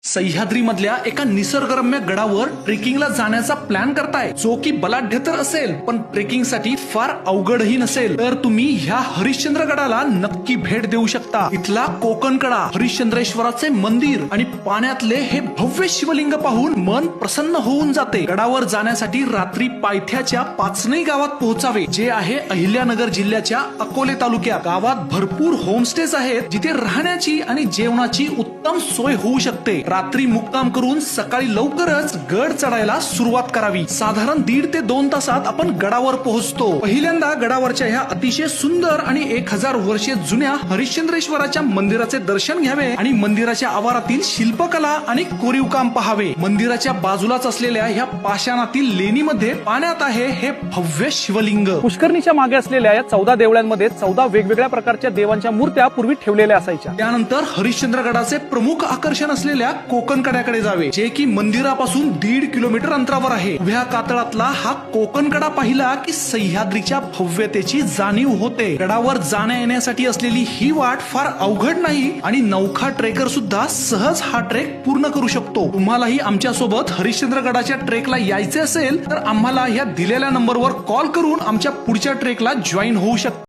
सह्याद्री मधल्या एका निसर्गरम्य गडावर ट्रेकिंगला जाण्याचा प्लॅन करताय, जो की बलाढ्य तर असेल पण ट्रेकिंगसाठी फार अवघडही नसेल, तर तुम्ही ह्या हरिश्चंद्र गडाला नक्की भेट देऊ शकता. इथला कोकण कडा, हरिश्चंद्रेश्वराचे मंदिर आणि पाण्यातले हे भव्य शिवलिंग पाहून मन प्रसन्न होऊन जाते. गडावर जाण्यासाठी रात्री पायथ्याच्या पाचनई गावात पोहोचावे, जे आहे अहिल्यानगर जिल्ह्याच्या अकोले तालुक्यात. गावात भरपूर होमस्टेज आहेत, जिथे राहण्याची आणि जेवणाची उत्तम सोय होऊ शकते. रात्री मुक्काम करून सकाळी लवकरच गड चढायला सुरुवात करावी. साधारण 1.5 ते 2 तासात आपण गडावर पोहोचतो. पहिल्यांदा गडावरच्या ह्या अतिशय सुंदर आणि 1000 वर्षे जुन्या हरिश्चंद्रेश्वराच्या मंदिराचे दर्शन घ्यावे आणि मंदिराच्या आवारातील शिल्पकला आणि कोरीवकाम पहावे. मंदिराच्या बाजूलाच असलेल्या ह्या पाषाणातील लेणीमध्ये पाण्यात आहे हे भव्य शिवलिंग. पुष्करणीच्या मागे असलेल्या या 14 देवळांमध्ये 14 वेगवेगळ्या प्रकारच्या देवांच्या मूर्त्या पूर्वी ठेवलेल्या असायच्या. त्यानंतर हरिश्चंद्रगडाचे प्रमुख आकर्षण असलेल्या कोकण कड्याकडे जावे, जे की मंदिरापासून 1.5 किलोमीटर अंतरावर आहे. उभ्या कातळातला हा कोकण कडा पाहिला की सह्याद्रीच्या भव्यतेची जाणीव होते. गडावर जाण्या येण्यासाठी असलेली ही वाट फार अवघड नाही आणि नौखा ट्रेकर सुद्धा सहज हा ट्रेक पूर्ण करू शकतो. तुम्हालाही आमच्या सोबत हरिश्चंद्रगडाच्या ट्रेकला यायचे असेल तर आम्हाला या दिलेल्या नंबरवर कॉल करून आमच्या पुढच्या ट्रेकला जॉईन होऊ शकता.